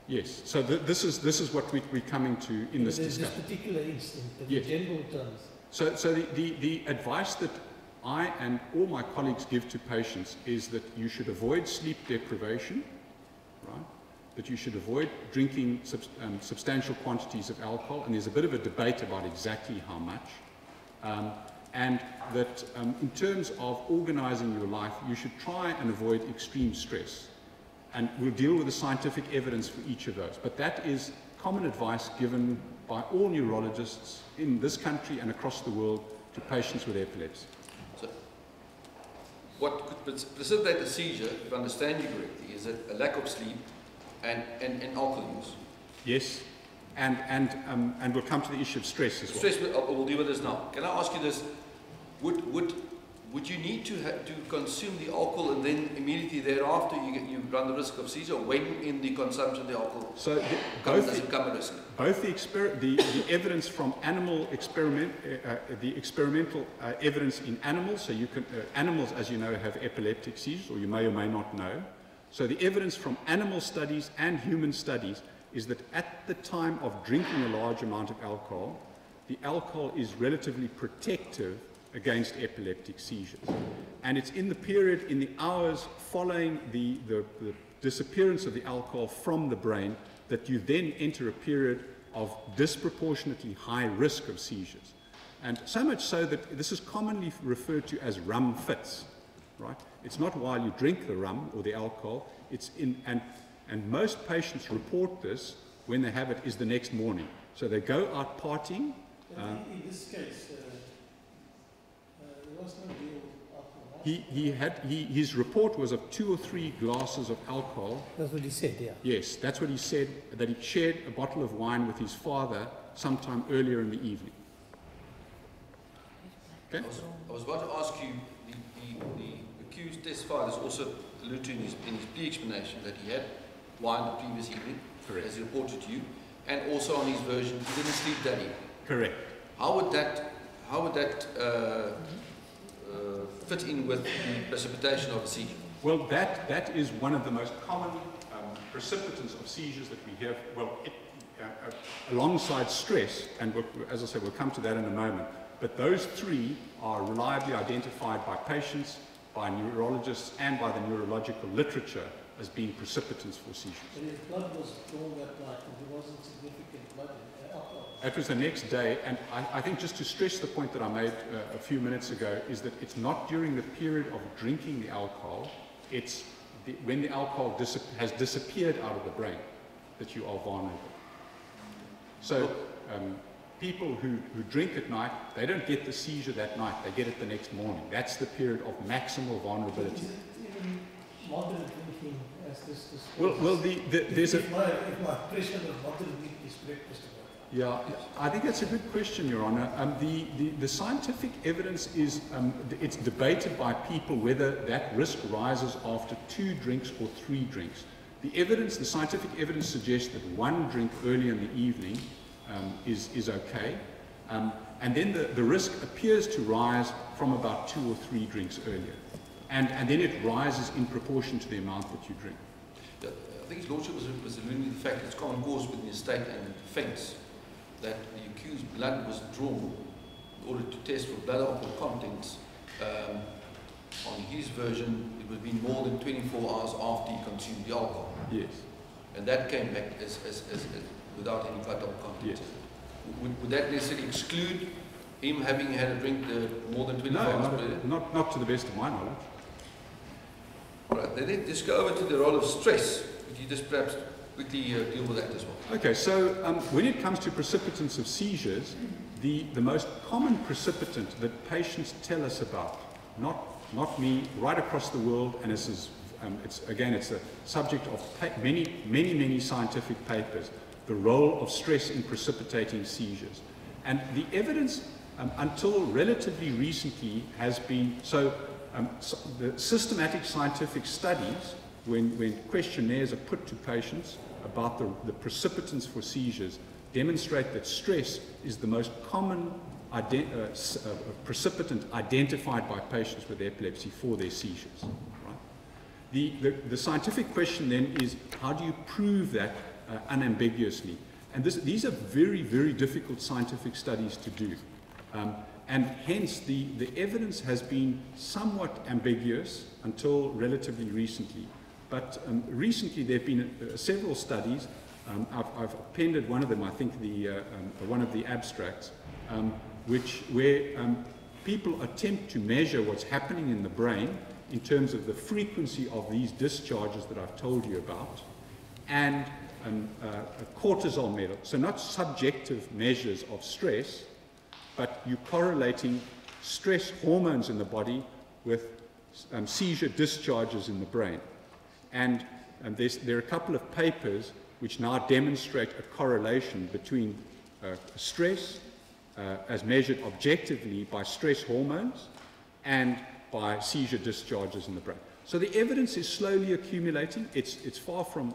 Yes, so this is what we're coming to in this There's discussion. this particular instinct, but Yes. in general terms. So the advice that I and all my colleagues give to patients is that you should avoid sleep deprivation, right? That you should avoid drinking substantial quantities of alcohol, and there's a bit of a debate about exactly how much. And that in terms of organizing your life, you should try and avoid extreme stress. And we'll deal with the scientific evidence for each of those. But that is common advice given by all neurologists in this country and across the world to patients with epilepsy. So, what could precipitate a seizure, if I understand you correctly, is a lack of sleep and alcohol use. Yes, and we'll come to the issue of stress as well. Stress, we'll deal with this now. Can I ask you this? Would you need to consume the alcohol and then immediately thereafter you run the risk of seizure? When in the consumption of the alcohol So does it come a risk? both the evidence from animal experiment, the experimental evidence in animals, so you can, animals, as you know, have epileptic seizures, or you may or may not know. So the evidence from animal studies and human studies is that at the time of drinking a large amount of alcohol, the alcohol is relatively protective against epileptic seizures. And it's in the period, in the hours following the disappearance of the alcohol from the brain, that you then enter a period of disproportionately high risk of seizures. And so much so that this is commonly referred to as rum fits, right? It's not while you drink the rum or the alcohol, it's in, and most patients report this when they have it is the next morning. So they go out partying. In this case, there was no real alcohol. His report was of 2 or 3 glasses of alcohol. That's what he said, yeah. Yes, that's what he said, that he shared a bottle of wine with his father sometime earlier in the evening. Okay? I was about to ask you, the accused testified has also alluded to in his plea explanation that he had wine the previous evening, Correct. as he reported to you, and also on his version, he didn't sleep that evening. Correct. How would that fit in with the precipitation of a seizure? Well, that is one of the most common precipitants of seizures that we have. Well, alongside stress, and as I said, we'll come to that in a moment. But those 3 are reliably identified by patients, by neurologists, and by the neurological literature as being precipitants for seizures. But his blood was drawn that night, and there wasn't significant blood in alcohol. That was the next day, and I think just to stress the point that I made a few minutes ago is that it's not during the period of drinking the alcohol, it's when the alcohol has disappeared out of the brain that you are vulnerable. So people who drink at night, they don't get the seizure that night, they get it the next morning. That's the period of maximal vulnerability. Is it even moderate drinking as this? Well, there's a... If my impression of moderate drinking is correct, Mr. Breda. Yeah, I think that's a good question, Your Honour. The scientific evidence is, it's debated by people whether that risk rises after 2 drinks or 3 drinks. The scientific evidence suggests that 1 drink early in the evening is okay. And then the risk appears to rise from about 2 or 3 drinks earlier. And then it rises in proportion to the amount that you drink. I think his lordship was alluding to the fact that it's common cause within the state and the defence that the accused's blood was drawn in order to test for blood alcohol contents. On his version, it would be more than 24 hours after he consumed the alcohol. Yes. and that came back as without any plateau content. Yes. Would that necessarily exclude him having had a drink more than 24 hours per day? Not to the best of my knowledge. Right, then let's go over to the role of stress. Could you just perhaps quickly deal with that as well? Okay, so when it comes to precipitants of seizures, the most common precipitant that patients tell us about, not me, right across the world, and this is, it's a subject of many scientific papers, the role of stress in precipitating seizures. And the evidence until relatively recently has been, the systematic scientific studies, when questionnaires are put to patients about the precipitants for seizures, demonstrate that stress is the most common precipitant identified by patients with epilepsy for their seizures. Right? The scientific question then is, how do you prove that unambiguously? And these are very difficult scientific studies to do. And hence the evidence has been somewhat ambiguous until relatively recently. But recently there have been several studies. I've appended one of them, I think one of the abstracts, where people attempt to measure what's happening in the brain in terms of the frequency of these discharges that I've told you about, and a cortisol medal. So not subjective measures of stress, but you're correlating stress hormones in the body with seizure discharges in the brain. And there are a couple of papers which now demonstrate a correlation between stress as measured objectively by stress hormones and by seizure discharges in the brain. So the evidence is slowly accumulating. It's far from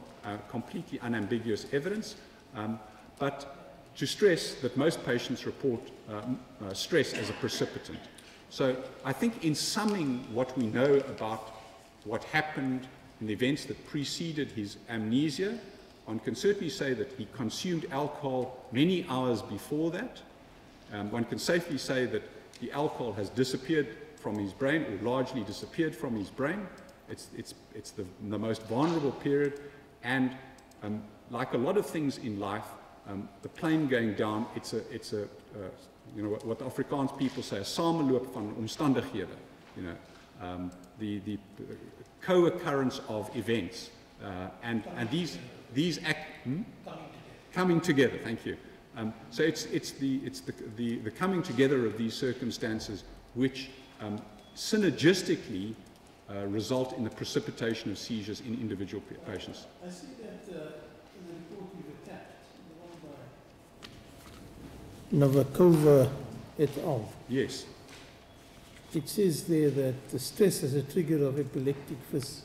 completely unambiguous evidence, but to stress that most patients report stress as a precipitant. So I think in summing what we know about what happened in the events that preceded his amnesia, one can certainly say that he consumed alcohol many hours before that. One can safely say that the alcohol has disappeared from his brain, or largely disappeared from his brain. It's the most vulnerable period, and like a lot of things in life, the plane going down, it's a you know what the Afrikaans people say, a sameloop van omstandighede, you know, the co-occurrence of events, and these coming together. Thank you. So it's the coming together of these circumstances which synergistically result in the precipitation of seizures in individual patients. I see that in the report you've attached, the one by Novakova et al. Yes. It says there that the stress as a trigger of epileptic fits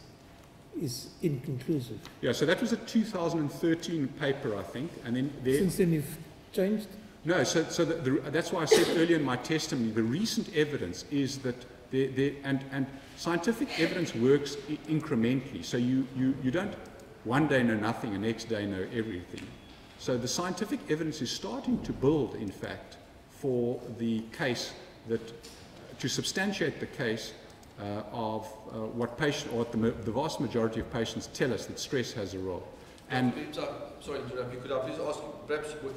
is inconclusive. Yeah, so that was a 2013 paper, I think, and then Since then you've changed? No, so that's why I said earlier in my testimony, the recent evidence is that and scientific evidence works incrementally. So you don't one day know nothing and next day know everything. So the scientific evidence is starting to build, in fact, for the case that to substantiate the case of what patient, or the vast majority of patients tell us that stress has a role. And sorry to interrupt you. Could I please ask you, perhaps what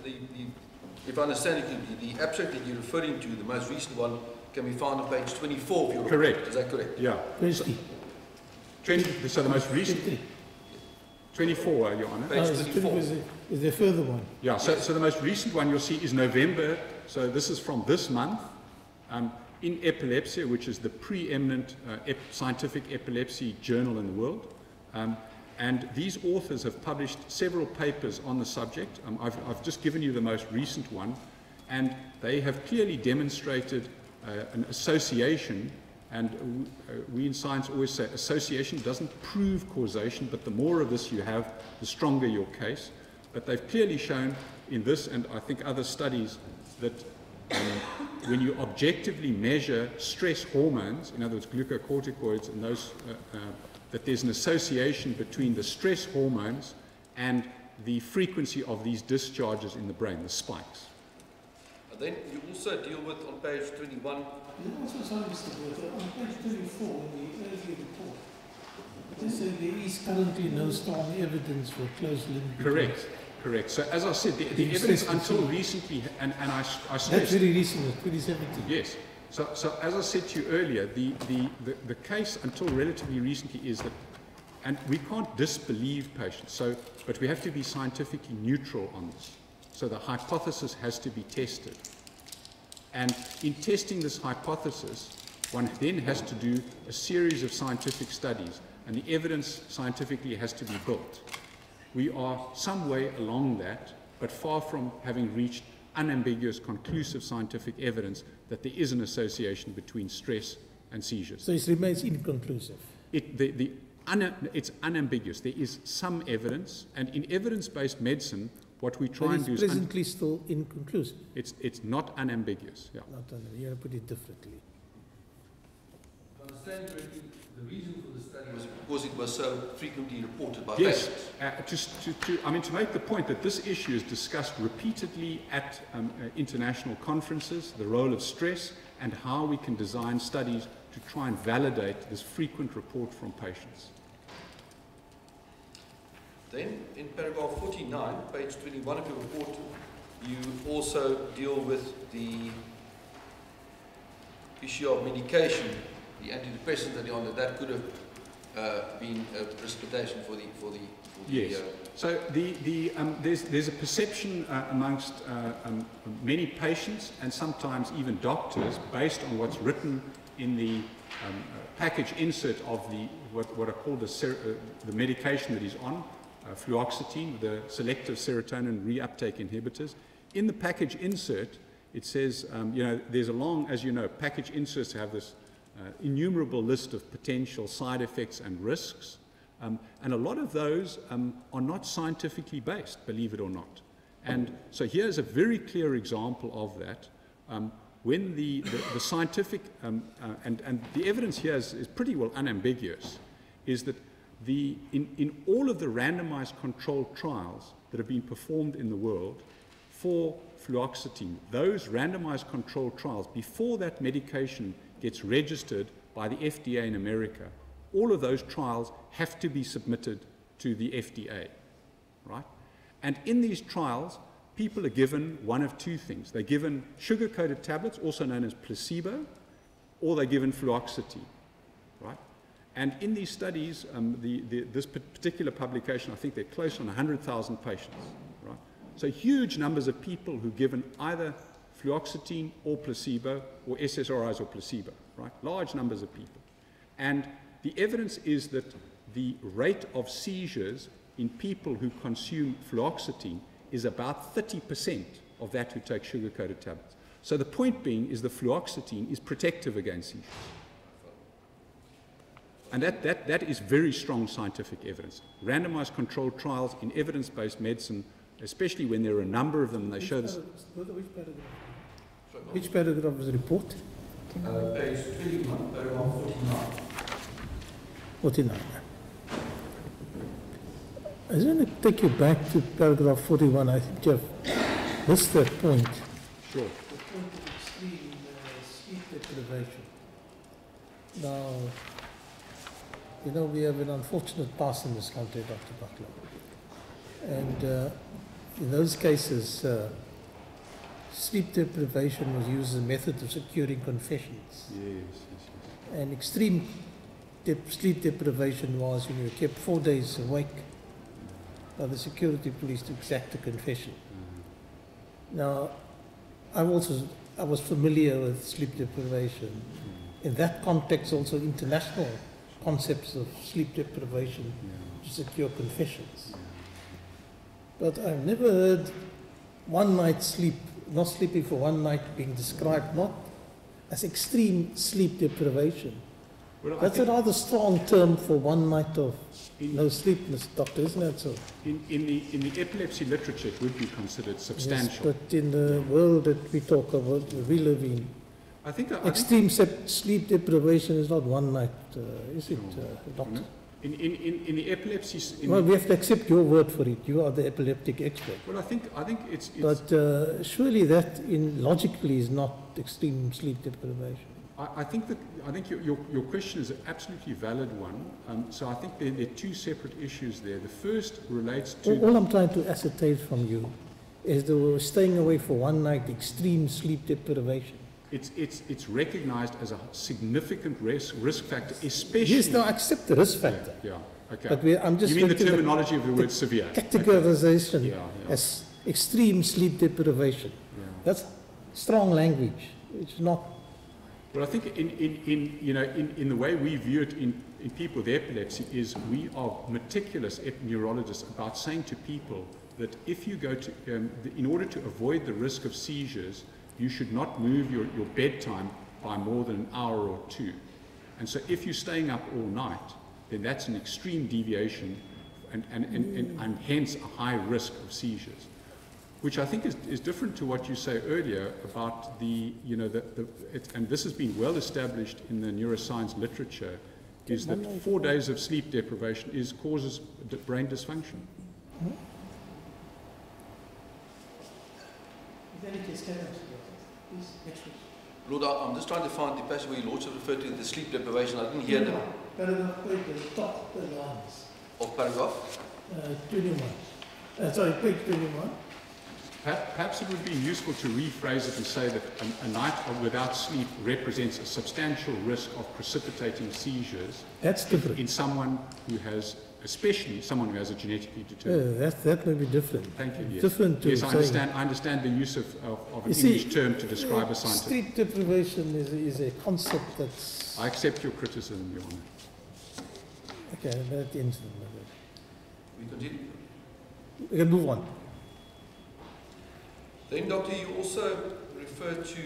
if I understand it, the abstract that you're referring to, the most recent one, can be found on page 24 of your report. Correct. Is that correct? Yeah. So the most recent 24, Your Honour. Page 24. Is there a further one? Yeah, so the most recent one you'll see is November, so this is from this month, in Epilepsy, which is the preeminent scientific epilepsy journal in the world. And these authors have published several papers on the subject. I've just given you the most recent one, and they have clearly demonstrated an association, and we in science always say association doesn't prove causation, but the more of this you have, the stronger your case. But they've clearly shown in this, and I think other studies, that when you objectively measure stress hormones, in other words glucocorticoids, and those, that there's an association between the stress hormones and the frequency of these discharges in the brain, the spikes. And then you also deal with, on page 21... On page 24 in the earlier report, So there is currently no strong evidence for close link. Correct, correct. So as I said, the evidence until recently, and I stressed... That's very recent, 2017. Yes. So as I said to you earlier, the case until relatively recently is that, and we can't disbelieve patients, but we have to be scientifically neutral on this. So the hypothesis has to be tested. And in testing this hypothesis, one then has to do a series of scientific studies, and the evidence scientifically has to be built. We are some way along that, but far from having reached unambiguous, conclusive scientific evidence that there is an association between stress and seizures. So it remains inconclusive. It's unambiguous. There is some evidence, and in evidence-based medicine, what we try and do is... It's presently still inconclusive. It's not unambiguous. Yeah. Not unambiguous. You have to put it differently. I understand correctly, the reason for the study was because it was so frequently reported by yes, patients. to make the point that this issue is discussed repeatedly at international conferences, the role of stress, and how we can design studies to try and validate this frequent report from patients. Then, in paragraph 49, page 21 of your report, you also deal with the issue of medication, the antidepressant that you're on, that could have been a precipitation for the yes. So there's a perception amongst many patients and sometimes even doctors, based on what's written in the package insert of what are called the medication that he's on, fluoxetine, the selective serotonin reuptake inhibitors. In the package insert, it says, there's a long, as you know, package inserts have this innumerable list of potential side effects and risks. And a lot of those are not scientifically based, believe it or not. And so here's a very clear example of that. When the scientific, and the evidence here is pretty well unambiguous, is that in all of the randomized controlled trials that have been performed in the world for fluoxetine, those randomized controlled trials, before that medication gets registered by the FDA in America, all of those trials have to be submitted to the FDA, right? And in these trials, people are given one of two things. They're given sugar-coated tablets, also known as placebo, or they're given fluoxetine, right? And in these studies, this particular publication, I think they're close on 100,000 patients, right? So huge numbers of people who are given either fluoxetine or placebo, or SSRIs or placebo, right? Large numbers of people. And the evidence is that the rate of seizures in people who consume fluoxetine is about 30% of that who take sugar-coated tablets. So the point being is the fluoxetine is protective against seizures. And that is very strong scientific evidence. Randomized controlled trials in evidence-based medicine, especially when there are a number of them, and they show this. Which paragraph was the report? Page 21, paragraph 49. 49. I just want to take you back to paragraph 41. I think you have missed that point. Sure. The point of extreme sleep deprivation. Now, we have an unfortunate past in this country, Dr. Butler. And in those cases, sleep deprivation was used as a method of securing confessions. Yes. And extreme sleep deprivation was when you were kept 4 days awake by the security police to exact a confession. Now, I was familiar with sleep deprivation. In that context, also international concepts of sleep deprivation to secure confessions. But I've never heard one night's sleep, not sleeping for one night, being described not as extreme sleep deprivation. Well, that's a rather strong term for one night of no sleepness, doctor, isn't that so? In the epilepsy literature, it would be considered substantial. Yes, but in the world that we talk about, we live in, extreme sleep deprivation is not one night, is it, doctor? In the epilepsy... Well, we have to accept your word for it. You are the epileptic expert. Well, I think it's... But surely that logically is not extreme sleep deprivation. I think your question is an absolutely valid one. So I think there are two separate issues there. The first relates to... All I'm trying to ascertain from you is they were staying away for one night, extreme sleep deprivation. It's recognised as a significant risk factor, especially... Yes, no, I accept the risk factor. Yeah, okay. But I'm just... You mean the terminology of the word severe? Categorization as extreme sleep deprivation. Yeah. That's strong language. It's not... Well, I think in the way we view it in people with epilepsy is we are meticulous neurologists about saying to people that if you go to, in order to avoid the risk of seizures, you should not move your bedtime by more than an hour or two. And so if you're staying up all night, then that's an extreme deviation and hence a high risk of seizures. Which I think is different to what you say earlier about and this has been well established in the neuroscience literature, is that 4 days of sleep deprivation causes brain dysfunction. Lord, I'm just trying to find the passage where your Lordship referred to the sleep deprivation. I didn't hear them. Paragraph 8, the top the lines. Of paragraph? 21. Sorry, page 21. Perhaps it would be useful to rephrase it and say that a night without sleep represents a substantial risk of precipitating seizures. That's different. In someone who has, especially someone who has a genetically determined. That may be different. Thank you. Yes. Different to yes, I understand the use of an English term to describe a scientific. Sleep deprivation is a concept that's... I accept your criticism, Your Honour. Okay, that ends the matter. We continue? We can move on. Then, Doctor, you also referred to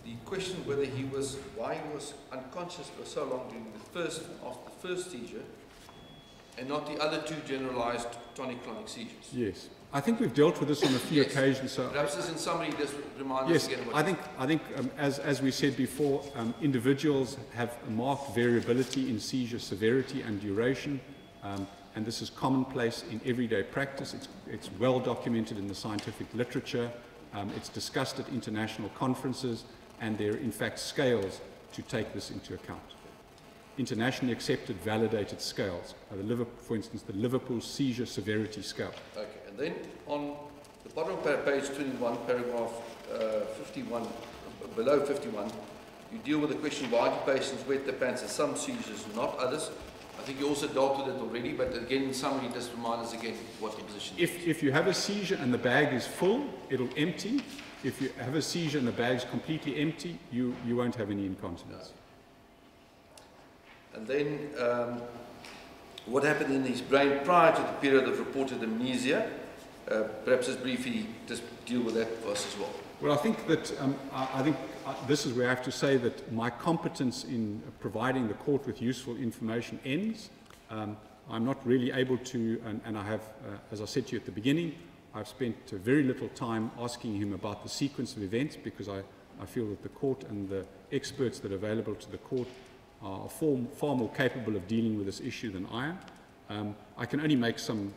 the question why he was unconscious for so long during after the first seizure, and not the other two generalized tonic-clonic seizures. Yes, I think we've dealt with this on a few occasions. So perhaps this in summary just remind yes, us again. I think as we said before, individuals have a marked variability in seizure severity and duration. And this is commonplace in everyday practice. It's well documented in the scientific literature. It's discussed at international conferences, and there are in fact scales to take this into account. Internationally accepted, validated scales. For instance, the Liverpool Seizure Severity Scale. Okay, and then on the bottom of page 21, paragraph 51, below 51, you deal with the question, why do patients wet their pants in some seizures, not others? I think you also dealt with it already, but again, in summary, just remind us again what the position is. If you have a seizure and the bag is full, it'll empty. If you have a seizure and the bag is completely empty, you won't have any incontinence. No. And then, what happened in his brain prior to the period of reported amnesia? Perhaps just briefly just deal with that for us as well. Well, I think that this is where I have to say that my competence in providing the court with useful information ends. I'm not really able to, and I have, as I said to you at the beginning, I've spent very little time asking him about the sequence of events because I feel that the court and the experts that are available to the court are far more capable of dealing with this issue than I am. I can only make some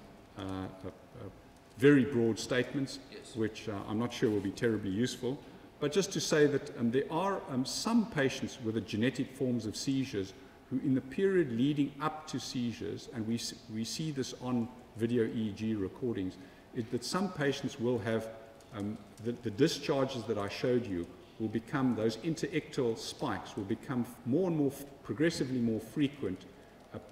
very broad statements, yes, which I'm not sure will be terribly useful. But just to say that there are some patients with the genetic forms of seizures who in the period leading up to seizures, and we see this on video EEG recordings, is that some patients will have the discharges that I showed you will become, those interictal spikes will become more and more, progressively more frequent,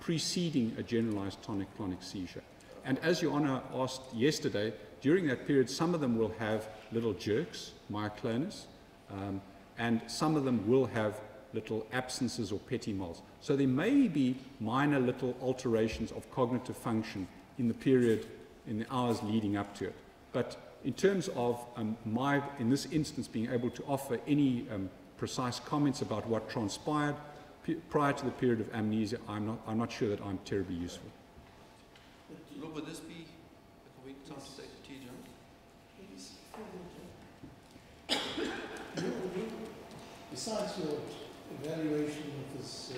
preceding a generalized tonic-clonic seizure. And as Your Honour asked yesterday, during that period, some of them will have little jerks, myoclonus, and some of them will have little absences or petit moles. So there may be minor little alterations of cognitive function in the period, in the hours leading up to it. But in terms of in this instance, being able to offer any precise comments about what transpired prior to the period of amnesia, I'm not sure that I'm terribly useful. Look, would this be a convenient time to take the tea, John? Besides your evaluation of this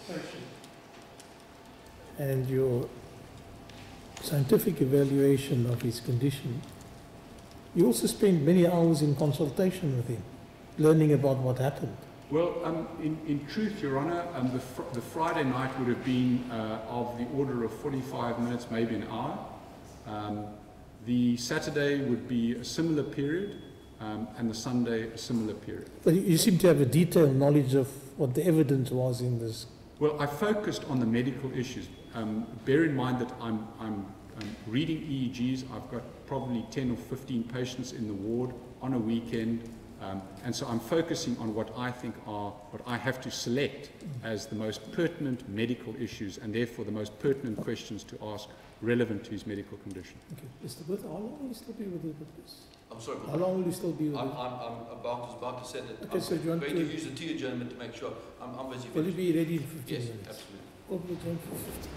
patient and your scientific evaluation of his condition, you also spend many hours in consultation with him. learning about what happened? Well, in truth, Your Honour, the Friday night would have been of the order of 45 minutes, maybe an hour. The Saturday would be a similar period, and the Sunday a similar period. But you seem to have a detailed knowledge of what the evidence was in this. Well, I focused on the medical issues. Bear in mind that I'm reading EEGs. I've got probably 10 or 15 patients in the ward on a weekend. And so I'm focusing on what I think are, what I have to select as the most pertinent medical issues and therefore the most pertinent questions to ask relevant to his medical condition. Okay, Mr. Booth, how long will you still be with this? I'm sorry. How long will you still be with I'm it? about to say that Okay, so I'm you want going to use the tea adjournment to make sure I'm busy. Will you be ready in 15 Yes, minutes? absolutely. We'll adjourn for 15.